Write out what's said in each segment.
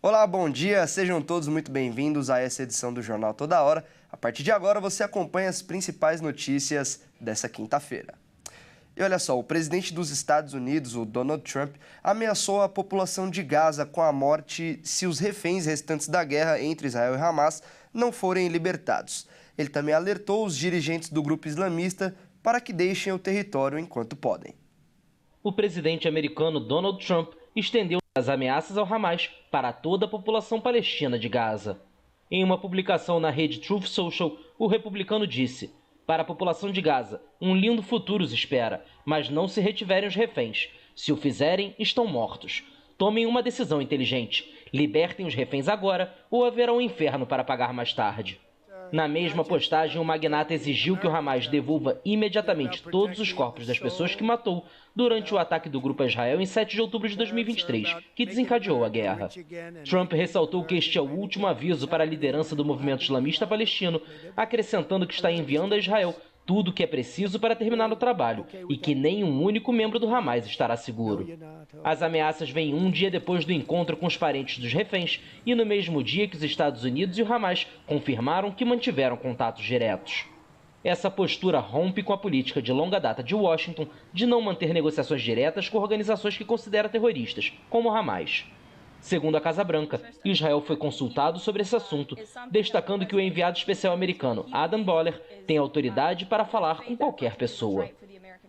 Olá, bom dia, sejam todos muito bem-vindos a essa edição do Jornal Toda Hora. A partir de agora você acompanha as principais notícias dessa quinta-feira. E olha só, o presidente dos Estados Unidos, o Donald Trump, ameaçou a população de Gaza com a morte se os reféns restantes da guerra entre Israel e Hamas não forem libertados. Ele também alertou os dirigentes do grupo islamista para que deixem o território enquanto podem. O presidente americano Donald Trump estendeu as ameaças ao Hamas para toda a população palestina de Gaza. Em uma publicação na rede Truth Social, o republicano disse: "Para a população de Gaza, um lindo futuro os espera, mas não se retiverem os reféns. Se o fizerem, estão mortos. Tomem uma decisão inteligente. Libertem os reféns agora ou haverá um inferno para pagar mais tarde." Na mesma postagem, o magnata exigiu que o Hamas devolva imediatamente todos os corpos das pessoas que matou durante o ataque do grupo a Israel em 7 de outubro de 2023, que desencadeou a guerra. Trump ressaltou que este é o último aviso para a liderança do movimento islamista palestino, acrescentando que está enviando a Israel tudo o que é preciso para terminar o trabalho e que nenhum único membro do Hamas estará seguro. As ameaças vêm um dia depois do encontro com os parentes dos reféns e no mesmo dia que os Estados Unidos e o Hamas confirmaram que mantiveram contatos diretos. Essa postura rompe com a política de longa data de Washington de não manter negociações diretas com organizações que considera terroristas, como o Hamas. Segundo a Casa Branca, Israel foi consultado sobre esse assunto, destacando que o enviado especial americano Adam Boehler tem autoridade para falar com qualquer pessoa.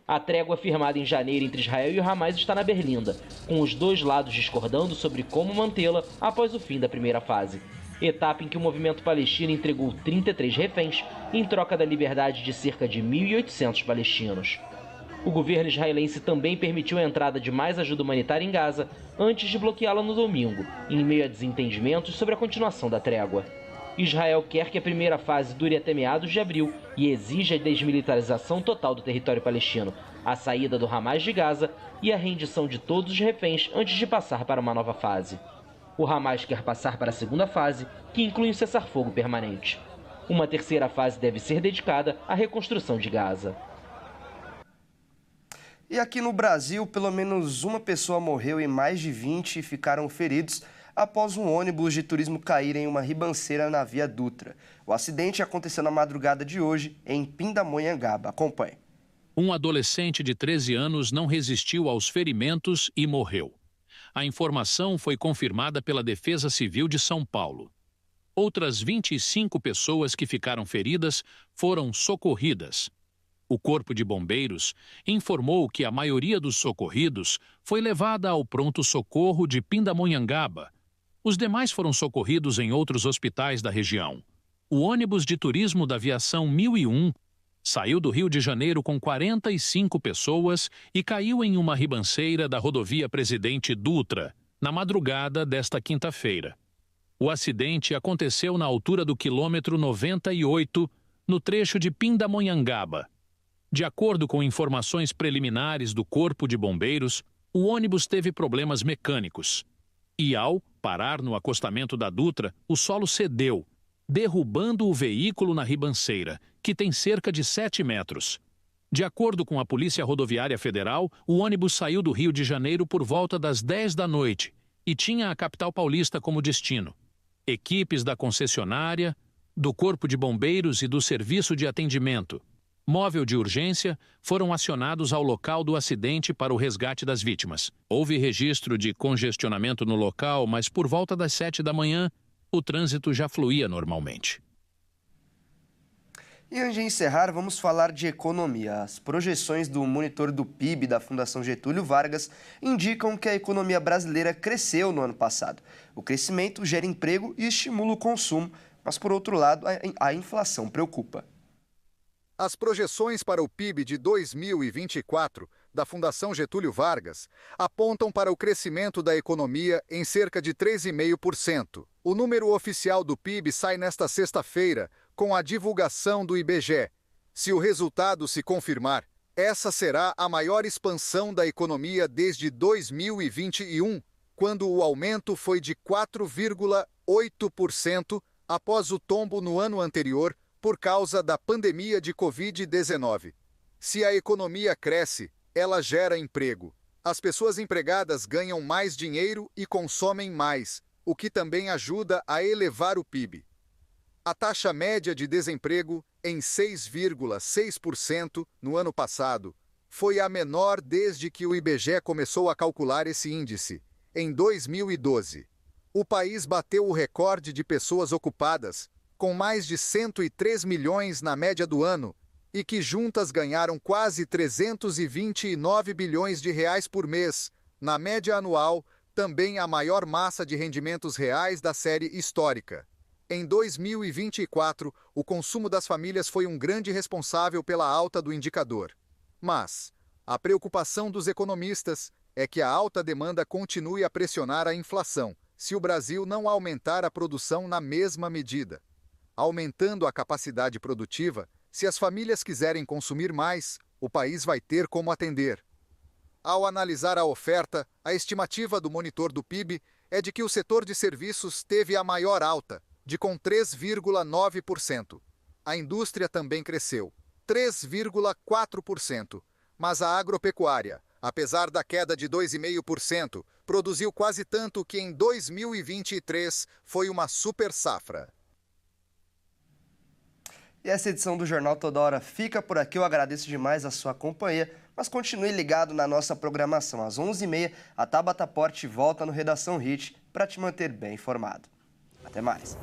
A trégua firmada em janeiro entre Israel e o Hamas está na berlinda, com os dois lados discordando sobre como mantê-la após o fim da primeira fase. Etapa em que o movimento palestino entregou 33 reféns em troca da liberdade de cerca de 1.800 palestinos. O governo israelense também permitiu a entrada de mais ajuda humanitária em Gaza antes de bloqueá-la no domingo, em meio a desentendimentos sobre a continuação da trégua. Israel quer que a primeira fase dure até meados de abril e exige a desmilitarização total do território palestino, a saída do Hamas de Gaza e a rendição de todos os reféns antes de passar para uma nova fase. O Hamas quer passar para a segunda fase, que inclui um cessar-fogo permanente. Uma terceira fase deve ser dedicada à reconstrução de Gaza. E aqui no Brasil, pelo menos uma pessoa morreu e mais de 20 ficaram feridos após um ônibus de turismo cair em uma ribanceira na Via Dutra. O acidente aconteceu na madrugada de hoje em Pindamonhangaba. Acompanhe. Um adolescente de 13 anos não resistiu aos ferimentos e morreu. A informação foi confirmada pela Defesa Civil de São Paulo. Outras 25 pessoas que ficaram feridas foram socorridas. O Corpo de Bombeiros informou que a maioria dos socorridos foi levada ao pronto-socorro de Pindamonhangaba. Os demais foram socorridos em outros hospitais da região. O ônibus de turismo da aviação 1001 saiu do Rio de Janeiro com 45 pessoas e caiu em uma ribanceira da rodovia Presidente Dutra, na madrugada desta quinta-feira. O acidente aconteceu na altura do quilômetro 98, no trecho de Pindamonhangaba. De acordo com informações preliminares do Corpo de Bombeiros, o ônibus teve problemas mecânicos. E ao parar no acostamento da Dutra, o solo cedeu, derrubando o veículo na ribanceira, que tem cerca de 7 metros. De acordo com a Polícia Rodoviária Federal, o ônibus saiu do Rio de Janeiro por volta das 10 da noite e tinha a capital paulista como destino. Equipes da concessionária, do Corpo de Bombeiros e do Serviço de Atendimento Móvel de Urgência foram acionados ao local do acidente para o resgate das vítimas. Houve registro de congestionamento no local, mas por volta das 7 da manhã, o trânsito já fluía normalmente. E antes de encerrar, vamos falar de economia. As projeções do monitor do PIB da Fundação Getúlio Vargas indicam que a economia brasileira cresceu no ano passado. O crescimento gera emprego e estimula o consumo, mas por outro lado, a inflação preocupa. As projeções para o PIB de 2024 da Fundação Getúlio Vargas apontam para o crescimento da economia em cerca de 3,5%. O número oficial do PIB sai nesta sexta-feira, com a divulgação do IBGE. Se o resultado se confirmar, essa será a maior expansão da economia desde 2021, quando o aumento foi de 4,8% após o tombo no ano anterior, por causa da pandemia de Covid-19. Se a economia cresce, ela gera emprego. As pessoas empregadas ganham mais dinheiro e consomem mais. o que também ajuda a elevar o PIB. A taxa média de desemprego, em 6,6% no ano passado, foi a menor desde que o IBGE começou a calcular esse índice, em 2012. O país bateu o recorde de pessoas ocupadas, com mais de 103 milhões na média do ano, e que juntas ganharam quase 329 bilhões de reais por mês, na média anual, também a maior massa de rendimentos reais da série histórica. Em 2024, o consumo das famílias foi um grande responsável pela alta do indicador. Mas a preocupação dos economistas é que a alta demanda continue a pressionar a inflação, se o Brasil não aumentar a produção na mesma medida. Aumentando a capacidade produtiva, se as famílias quiserem consumir mais, o país vai ter como atender. Ao analisar a oferta, a estimativa do monitor do PIB é de que o setor de serviços teve a maior alta, com 3,9%. A indústria também cresceu, 3,4%, mas a agropecuária, apesar da queda de 2,5%, produziu quase tanto que em 2023 foi uma super safra. E essa edição do Jornal Toda Hora fica por aqui. Eu agradeço demais a sua companhia, mas continue ligado na nossa programação. Às 11h30, a Tabata Porte volta no Redação Hit para te manter bem informado. Até mais.